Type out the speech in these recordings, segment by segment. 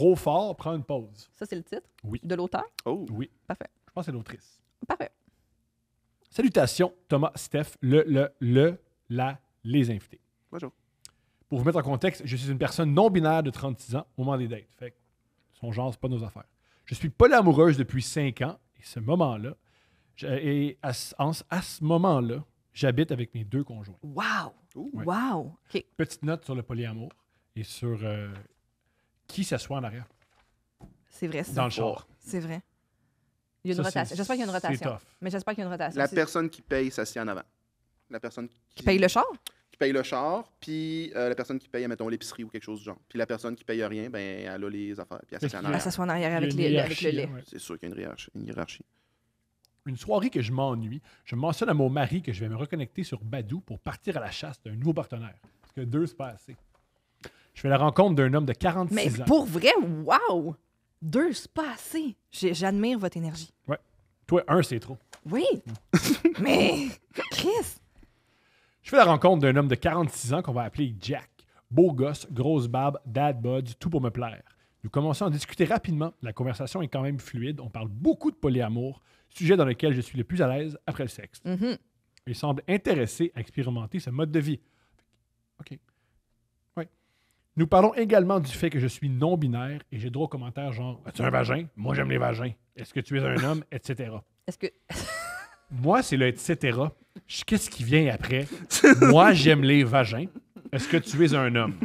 trop fort, prends une pause. Ça, c'est le titre? Oui. De l'auteur? Oh. Oui. Parfait. Je pense que c'est l'autrice. Parfait. Salutations, Thomas, Steph, les invités. Bonjour. Pour vous mettre en contexte, je suis une personne non-binaire de 36 ans au moment des dates. Fait que son genre, c'est pas nos affaires. Je suis polyamoureuse depuis 5 ans et ce moment-là, à ce moment-là, j'habite avec mes 2 conjoints. Wow! Ouais. Wow! OK. Petite note sur le polyamour et sur qui s'assoit en arrière C'est vrai, ça. dans le char. C'est vrai. Il y a une Ça, rotation. J'espère qu'il y a une rotation. C'est tough. Mais j'espère qu'il y a une rotation. La personne qui paye s'assied en avant. La personne Qui paye le char? qui paye le char, puis la personne qui paye, mettons, l'épicerie ou quelque chose du genre. Puis la personne qui paye rien, ben elle a les affaires, puis elle s'assied en Elle arrière. s'assoit en arrière avec, Il y a une avec le hiérarchie, lait. hein, ouais. C'est sûr qu'il y a une hiérarchie. Une soirée que je m'ennuie, je mentionne à mon mari que je vais me reconnecter sur Badoo pour partir à la chasse d'un nouveau partenaire. Parce que 2, c'est pas assez. Je fais la rencontre d'un homme de 46 Mais ans. pour vrai, wow! 2, c'est pas assez. J'admire votre énergie. Toi, 1, c'est trop. Oui! Mais, Chris! Je fais la rencontre d'un homme de 46 ans qu'on va appeler Jack. Beau gosse, grosse barbe, dad buds, tout pour me plaire. Nous commençons à discuter rapidement. La conversation est quand même fluide. On parle beaucoup de polyamour, sujet dans lequel je suis le plus à l'aise après le sexe. Mhm. Il semble intéressé à expérimenter ce mode de vie. OK. Ouais. Nous parlons également du fait que je suis non-binaire et j'ai droit aux commentaires genre « As-tu un vagin? Moi, j'aime les vagins. Est-ce que tu es un homme? » etc. Est-ce que... Moi, c'est le etc. Qu'est-ce qui vient après? Moi, j'aime les vagins. Est-ce que tu es un homme?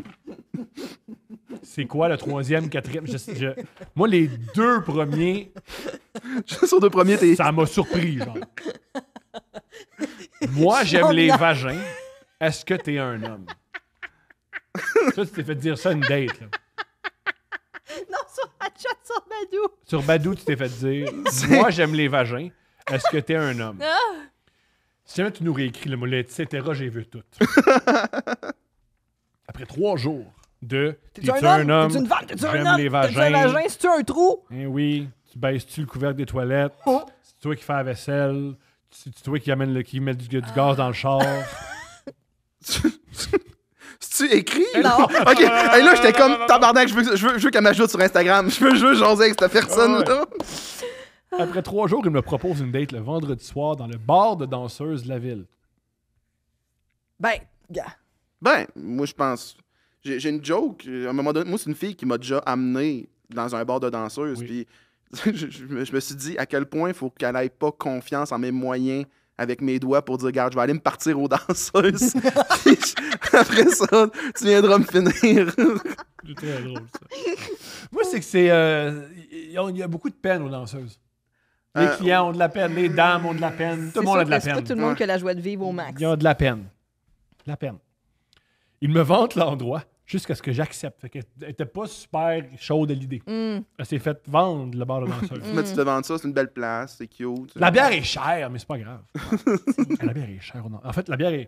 C'est quoi le 3e, 4e? Moi, les 2 premiers, Sur 2 premiers, t'es. ça m'a surpris, genre. Moi, j'aime les vagins. Est-ce que t'es un homme? Ça, tu t'es fait dire ça une date, là. Non, sur la chat sur Badou! Sur Badou, tu t'es fait dire « Moi, j'aime les vagins. Est-ce que t'es un homme? Ah! » Si jamais tu nous réécris le mot « etc. », j'ai vu tout. Après 3 jours de « T'es-tu un homme? T'es-tu une femme? T'es-tu un J'aime homme? les T'es-tu un vagins. vagin? C'est-tu un trou? Eh oui, tu baisses-tu le couvercle des toilettes? Oh. C'est toi qui fais la vaisselle? C'est toi qui met du gaz dans le char? C'est-tu écrit? Non. OK. Hey, là, j'étais comme tabarnak. Je veux qu'elle m'ajoute sur Instagram. Je veux jaser avec cette personne-là. Après 3 jours, il me propose une date le vendredi soir dans le bar de danseuses de la ville. Ben, gars. Ben, moi, je pense. J'ai une joke. À un moment donné, moi, c'est une fille qui m'a déjà amené dans un bar de danseuse. Oui. Puis je me suis dit à quel point il faut qu'elle ait pas confiance en mes moyens avec mes doigts pour dire, regarde, je vais aller me partir aux danseuses. Puis après ça, tu viendras me finir. C'est très drôle, ça. Moi, c'est que il y a beaucoup de peine aux danseuses. Les clients ont de la peine, les dames ont de la peine, tout le monde a de la C'est pas peine. tout le monde Ouais. qui a la joie de vivre au max. Il y a de la peine. De la peine. Il me vante l'endroit jusqu'à ce que j'accepte. Fait qu'elle était pas super chaude à l'idée. Mm. Elle s'est fait vendre le bar de danseuse. Mais tu te vends ça, c'est une belle place, c'est cute. La bière est chère, mais c'est pas grave. La bière est chère. En fait, la bière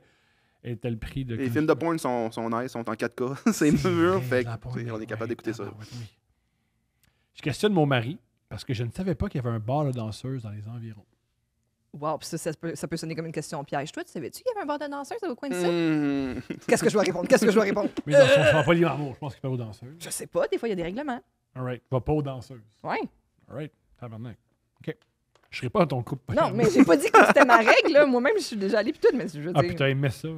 est à le prix de... Les films de porn sont nice, sont en 4K. C'est mûr, fait que, tu sais, on est capable d'écouter ça. Oui. Je questionne mon mari parce que je ne savais pas qu'il y avait un bar de danseuses dans les environs. Wow, puis ça peut sonner comme une question piège. Toi, tu savais-tu qu'il y avait un bar de danseuses au coin de ça? Hmm. Qu'est-ce que je dois répondre? Qu'est-ce que je dois répondre? Mais dans son pas polyamour, je pense qu'il parle aux danseuses. Je sais pas, des fois, il y a des règlements. All right. Va pas aux danseuses. Ouais. All right. Tabarnak. OK. Je serai pas dans ton couple. Non, mais j'ai pas dit que c'était ma règle, là. Moi-même, je suis déjà allée pis tout, mais je veux Ah, dire... puis t'as aimé ça, là.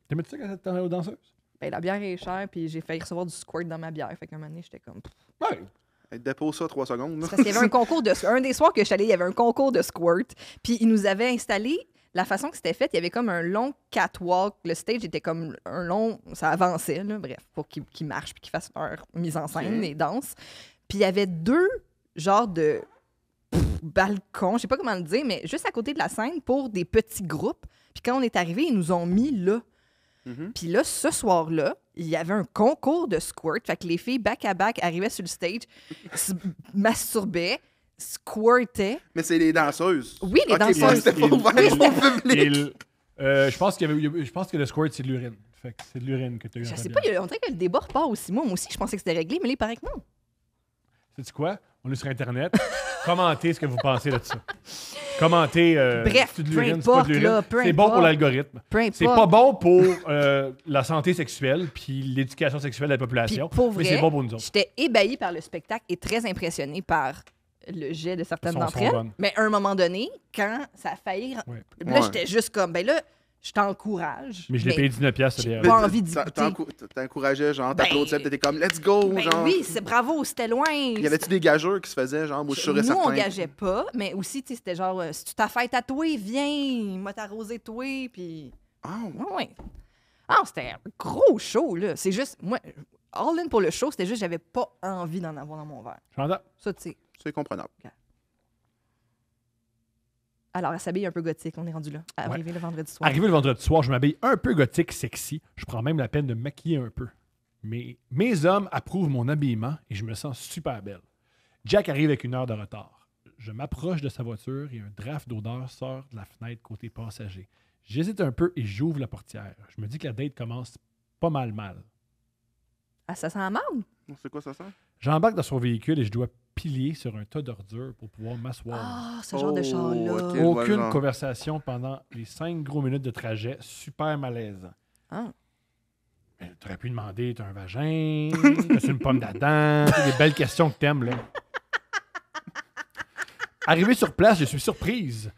T'aimais ça quand t'étais aux danseuses? Ben, la bière est chère, puis j'ai failli recevoir du squirt dans ma bière. Fait qu'à un moment donné, j'étais comme... Ouais. Hey, dépose ça 3 secondes. là. C'est parce qu'il y avait un concours de... Un des soirs que je suis allée, il y avait un concours de squirt. Puis ils nous avaient installé... La façon que c'était fait, il y avait comme un long catwalk. Le stage était comme un long... Ça avançait, là, bref, pour qu'ils marchent puis qu'ils fassent leur mise en scène, Ok. les danses. Puis il y avait 2 genres de balcons, je sais pas comment le dire, mais juste à côté de la scène pour des petits groupes. Puis quand on est arrivé, ils nous ont mis là. Mhm. Puis là, ce soir-là, il y avait un concours de squirt. Fait que les filles, back-à-back, arrivaient sur le stage, se masturbaient, squirtaient. Mais c'est les danseuses. Oui, les Ok, danseuses. moi, c'était pas ouvert au public. Je pense je pense que le squirt, c'est de l'urine. Fait que c'est de l'urine que t'as eu dans Je ta sais bière. pas, on dirait que le débat repart aussi. Moi aussi, je pensais que c'était réglé, mais là, il paraît que non. Sais-tu quoi? On est sur Internet. Commentez ce que vous pensez de ça. commenter Bref, c'est de peu l'urine, c'est pas importe, de l'urine. là, peu C'est bon pour importe. l'algorithme. Peu importe. C'est pas bon pour la santé sexuelle puis l'éducation sexuelle de la Puis population. pour Mais vrai, c'est bon pour nous autres. j'étais ébahie par le spectacle et très impressionnée par le jet de certaines Sont d'entre bonnes. elles. Mais à un moment donné, quand ça a failli... Ouais. Là, Ouais. j'étais juste comme, ben là, je t'encourage. Mais je l'ai payé 19$, ça j'ai derrière. pas envie d'y goûter. T'encourageais, genre, Ben, t'applaudissais, t'étais comme, let's go, Ben genre. oui, c'est bravo, c'était loin. Y avait-tu des gageurs qui se faisaient, genre, moi, je suis sûr et Nous, certain. on gageait pas, mais aussi, tu sais, c'était genre, si tu t'as fait tatouer, viens, m'a t'arrosé toi, puis... Ah, Ouais. Ah, c'était un gros show, là. C'est juste, moi, all in pour le show, c'était juste, j'avais pas envie d'en avoir dans mon verre. J'entends. Ça, tu sais. c'est comprenable. Alors, elle s'habille un peu gothique, on est rendu là. Arrivé le vendredi soir. Arrivé le vendredi soir, je m'habille un peu gothique, sexy. Je prends même la peine de me maquiller un peu. Mais mes hommes approuvent mon habillement et je me sens super belle. Jack arrive avec 1 heure de retard. Je m'approche de sa voiture et un draft d'odeur sort de la fenêtre côté passager. J'hésite un peu et j'ouvre la portière. Je me dis que la date commence pas mal. Ah, ça sent la marde? C'est quoi ça sent? J'embarque dans son véhicule et je dois pilier sur un tas d'ordures pour pouvoir m'asseoir. Ah, ce genre de Oh, char-là. ok. je vois le Aucune genre. conversation pendant les 5 gros minutes de trajet. Super malaisant. Ah. Tu aurais pu demander, t'as un vagin, t'as une pomme d'Adam, c'est des belles questions que t'aimes, là. Arrivé sur place, je suis surprise,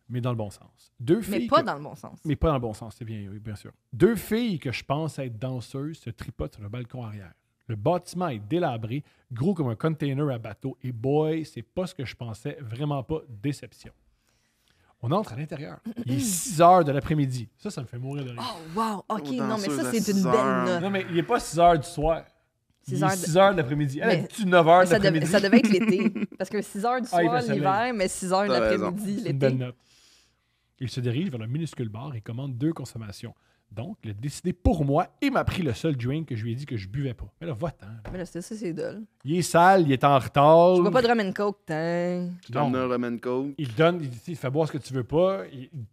mais dans le bon sens. Mais pas dans le bon sens. Mais pas dans le bon sens, c'est bien, oui, bien sûr. 2 filles que je pense être danseuses se tripotent sur le balcon arrière. Le bâtiment est délabré, gros comme un container à bateau, et boy, c'est pas ce que je pensais, vraiment pas, déception. On entre à l'intérieur. Il est 6 heures de l'après-midi. Ça me fait mourir de rire. Oh, wow. OK, Oh, non, mais danseuse ça, à c'est 6 une heures. belle note. Non, mais il est pas 6 heures du soir. 6 Il est heures de- 6 heures de l'après-midi. Elle Mais- a dit 9 heures de Ça, l'après-midi. ça devait être l'été. Parce que 6 heures du Ah, il soir, fait soleil. l'hiver, mais 6 heures de T'as raison. l'après-midi, C'est une belle l'été. note. Il se dirige vers le minuscule bar et commande 2 consommations. Donc, il a décidé pour moi et m'a pris le seul drink que je lui ai dit que je buvais pas. Mais là, va-t'en. Mais là, c'est dole. Il est sale, il est en retard. Je vois pas de rum and coke, t'as. Tu t'en as un rum and coke. Il donne, il dit, il fait boire ce que tu veux pas.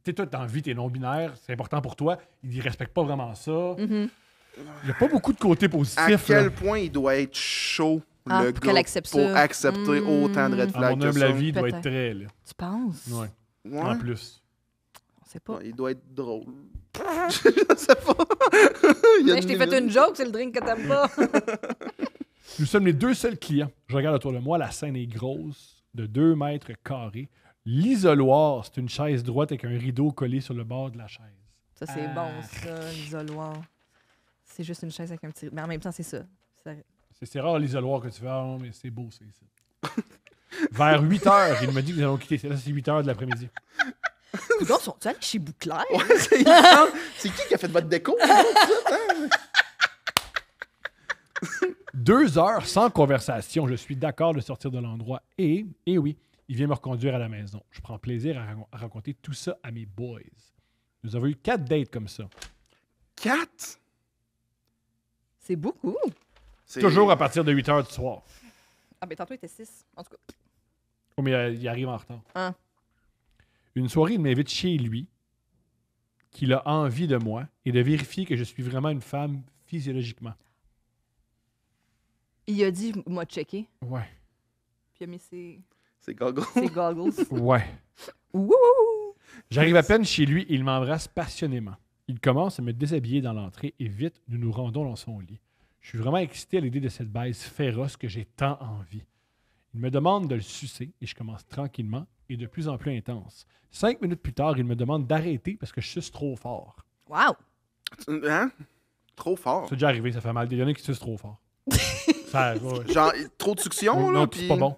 T'es toi, t'as envie, t'es non-binaire, c'est important pour toi. Il respecte pas vraiment ça. Mhm. Il y a pas beaucoup de côtés positifs. À quel là. point il doit être chaud, Ah, le pour gars, qu'elle accepte pour ça. accepter autant de red À flags mon que humble ça. avis, il doit être Peut-être. très. Là. Tu penses? Ouais. Ouais. En plus. On sait pas. Ouais, il doit être drôle. Je sais pas. Il y a Hey, je t'ai fait limite. une joke, c'est le drink que t'aimes pas. Nous sommes les 2 seuls clients. Je regarde autour de moi, la scène est grosse, de 2 mètres carrés. L'isoloir, c'est une chaise droite avec un rideau collé sur le bord de la chaise. Ça, c'est bon, ça, l'isoloir. C'est juste une chaise avec un petit. Mais en même temps, c'est ça. C'est rare l'isoloir que tu fais. Ah non, mais c'est beau, c'est ça. Vers 8 heures, il me dit que nous allons quitter. Là, c'est 8 heures de l'après-midi. Coudonc, sont-ils allés chez Bouclair? Ouais, c'est qui a fait votre déco? 2 heures sans conversation. Je suis d'accord de sortir de l'endroit. Et oui, il vient me reconduire à la maison. Je prends plaisir à raconter tout ça à mes boys. Nous avons eu 4 dates comme ça. 4? C'est beaucoup. Toujours à partir de 8 heures du soir. Ah, ben tantôt, il était 6. En tout cas. Oh, mais il arrive en retard. Ah. Une soirée, il m'invite chez lui, qu'il a envie de moi et de vérifier que je suis vraiment une femme physiologiquement. Il a dit, m'a checké. Ouais. Puis il a mis ses C'est gogo. goggles. Ouais. Wouhou! J'arrive à peine chez lui et il m'embrasse passionnément. Il commence à me déshabiller dans l'entrée et vite, nous nous rendons dans son lit. Je suis vraiment excité à l'idée de cette baise féroce que j'ai tant envie. Il me demande de le sucer et je commence tranquillement et de plus en plus intense. 5 minutes plus tard, il me demande d'arrêter parce que je suce trop fort. Wow! Hein? Trop fort. C'est déjà arrivé, ça fait mal. Il y en a qui sucent trop fort. Ça, ouais. Genre, trop de succión, Non, là, non, puis c'est pas bon.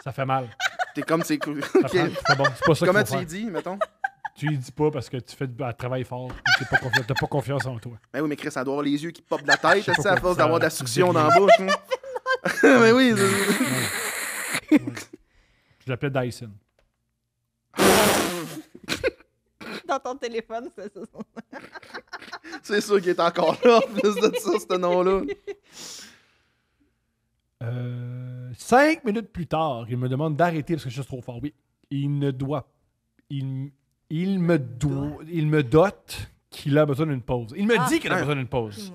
Ça fait mal. t'es comme, c'est... Ça Ok. prend- C'est pas bon. C'est pas ça Comment qu'il faut tu faire. y dis, mettons? Tu lui dis pas parce que tu fais un travail fort. Tu n'as pas confiance en toi. Ben oui, mais Chris, ça doit avoir les yeux qui popent de la tête, Je sais tu sais, pas à force ça- d'avoir de la ça succion dit dans la rien. bouche. hein. Mais oui, c'est- Je l'appelais Dyson. Dans ton téléphone, c'est ça. c'est sûr qu'il est encore là, en plus de ça, ce nom-là. 5 minutes plus tard, il me demande d'arrêter parce que je suis trop fort. Oui, il me dote qu'il a besoin d'une pause. Il me Ah. dit qu'il a besoin d'une pause.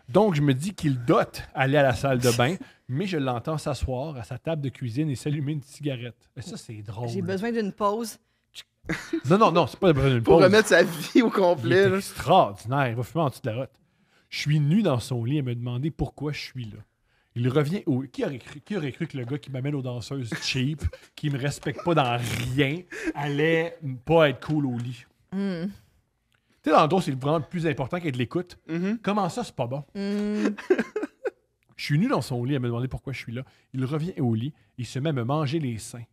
Donc, je me dis qu'il dote aller à la salle de bain, mais je l'entends s'asseoir à sa table de cuisine et s'allumer une cigarette. Et ça, c'est drôle. J'ai besoin d'une pause. Non, c'est pas une Pour pause. remettre sa vie au Il complet. est là. extraordinaire. Il va fumer en dessous de la rotte. Je suis nu dans son lit et me demander pourquoi je suis là. Il revient au... Qui aurait cru que le gars qui m'amène aux danseuses cheap, qui me respecte pas dans rien, allait pas être cool au lit? Hmm. Tu sais, dans le dos, c'est vraiment le plus important qu'être de l'écoute. Mhm. Comment ça, c'est pas bon? Hmm. Je suis nu dans son lit à me demander pourquoi je suis là. Il revient au lit, il se met à me manger les seins.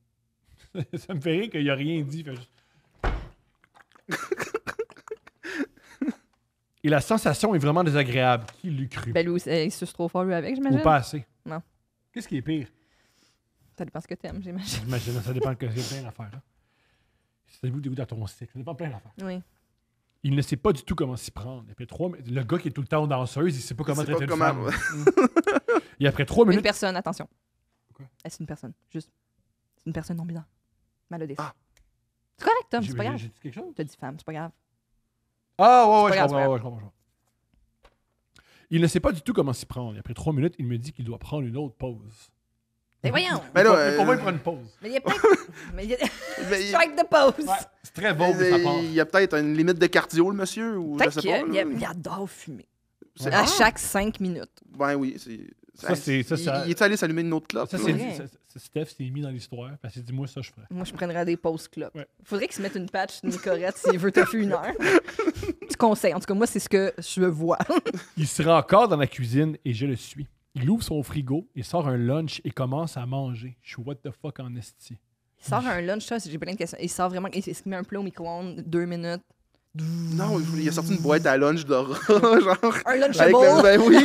Ça me fait rire qu'il a rien dit. Il fait juste... Et la sensation est vraiment désagréable. Qui l'eût cru? Ben, lui, il suce trop fort, lui, avec, Ou j'imagine. pas assez? Non. Qu'est-ce qui est pire? Ça dépend ce que t'aimes, j'imagine. J'imagine, ça dépend de plein d'affaires. Hein. Ça dégoûte à ton cycle. Ça dépend de plein d'affaires. Oui. Il ne sait pas du tout comment s'y prendre. Après le gars qui est tout le temps danseuse, il sait pas comment Il sait traiter pas une comment- femme. Et après 3 Une minutes... personne, attention. Quoi? C'est une personne, juste. C'est une personne non-binaire. Malodée. Ah. C'est correct, Tom, J'ai c'est pas grave. dit quelque chose? T'as dit femme, c'est pas grave. Ah, ouais, C'est je pas comprends, grave, je comprends. Il ne sait pas du tout comment s'y prendre. Et après 3 minutes, il me dit qu'il doit prendre une autre pause. Mais voyons! Ben là, Pour moi, il prend une pause. Mais il y a peut-être. Mais il y a. Mais il- Strike the pose! Ouais, c'est très beau de sa part. il y a peut-être une limite de cardio, le monsieur, ou je Peut-être sais pas. là. qu'il adore fumer. C'est- À Ah! chaque 5 minutes. Ben oui, c'est... Ça, c'est- ça, Il est allé s'allumer une autre clope? Ça, là? c'est vrai. Steph s'est mis dans l'histoire. Parce qu'il dit, moi, ça, je ferais. Moi, je prendrais des pauses clopes. Ouais. Faudrait qu'il se mette une patch Nicorette s'il veut te faire une heure. Tu conseilles. En tout cas, moi, c'est ce que je vois. Il se rend encore dans la cuisine et je le suis. Il ouvre son frigo, il sort un lunch et commence à manger. Je suis what the fuck en esti. Il sort un lunch, ça, j'ai plein de questions. Il sort vraiment. Il se met un plat au micro-ondes, 2 minutes. Non, il a sorti une boîte à lunch d'Aura, genre... Un lunch Avec bowl. ben oui!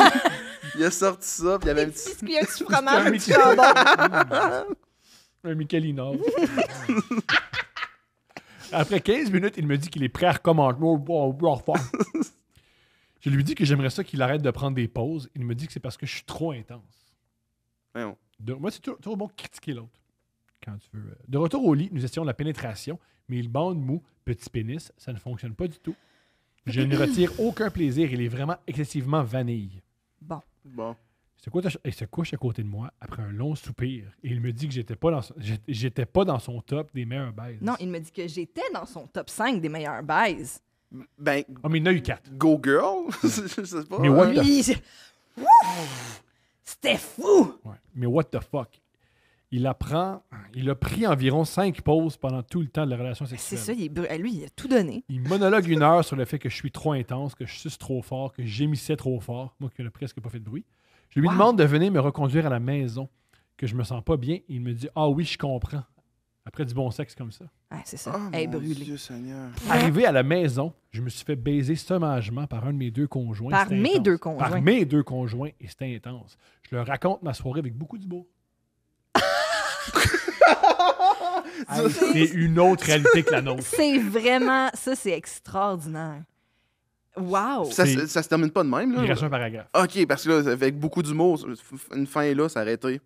Il a sorti ça, puis il y avait un Des petit... petits biscuits, un petit fromage, un petit Michel- jambon. Un Michelino. Après 15 minutes, il me dit qu'il est prêt à recommencer. Je lui dis que j'aimerais ça qu'il arrête de prendre des pauses. Il me dit que c'est parce que je suis trop intense. Voyons. Moi, c'est toujours bon de critiquer l'autre. Quand tu veux. De retour au lit, nous essayons la pénétration, mais il bande mou, petit pénis, ça ne fonctionne pas du tout. Je ne retire aucun plaisir. Il est vraiment excessivement vanille. Bon. Bon. Il se couche à côté de moi après un long soupir et il me dit que j'étais pas dans son top des meilleurs baises. Non, il me dit que j'étais dans son top 5 des meilleurs baises. Ben, Ah, mais il y en a eu 4. go girl! Je sais pas. Mais what hein. the- Lui, Ouf! C'était fou! Ouais. Mais what the fuck? Il a pris environ 5 pauses pendant tout le temps de la relation C'est sexuelle. ça, lui, il a tout donné. Il monologue 1 heure sur le fait que je suis trop intense, que je suce trop fort, que j'émissais trop fort. Moi qui n'ai presque pas fait de bruit. Je lui Wow. demande de venir me reconduire à la maison, que je me sens pas bien. Il me dit « Ah oui, je comprends. » Après du bon sexe comme ça. Ah, c'est ça. Oh, Elle est mon brûlée. Dieu Seigneur. Arrivé à la maison, je me suis fait baiser sauvagement par un de mes 2 conjoints. Par C'était mes intense. 2 conjoints. Par mes 2 conjoints, et c'était intense. Je leur raconte ma soirée avec beaucoup d'humour. Hey, c'est une autre réalité que la nôtre. C'est vraiment... Ça, c'est extraordinaire. Wow! Ça, C'est- ça se termine pas de même, Il là? reste un paragraphe. Ok, parce que là, avec beaucoup d'humour, une fin là, ça arrêté.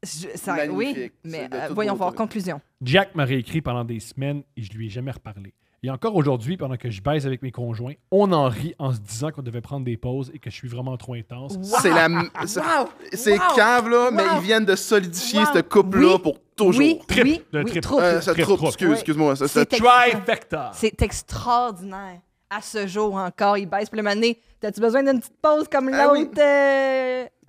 Oui, Magnifique. mais C'est de toute voyons beauté. voir. Conclusion. Jack m'a réécrit pendant des semaines et je lui ai jamais reparlé. Et encore aujourd'hui, pendant que je baise avec mes conjoints, on en rit en se disant qu'on devait prendre des pauses et que je suis vraiment trop intense. Wow! C'est la... Wow! C'est Wow! cave, là, mais Wow! ils viennent de solidifier Wow! ce couple-là Oui! pour toujours. Oui, Trip, oui, le oui, trip. trop. Ça Trip, troupe, trip. excuse-moi. Ça, C'est Trifecta! C'est extraordinaire. À ce jour encore, il baisse. Puis le mané, t'as-tu besoin d'une petite pause comme Ah oui. l'autre?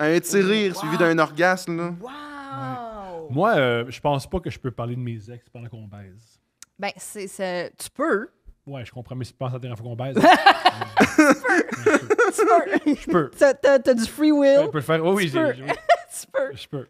un petit rire Wow. suivi d'un orgasme, là. Wow! Moi, je pense pas que je peux parler de mes ex pendant qu'on baise. Ben, tu peux. Ouais, je comprends, mais si tu penses à la dernière fois qu'on baise. Tu peux. Je peux. T'as du free Je will. peux le faire. Oh, oui, Tu peux. j'ai- Tu peux. je peux.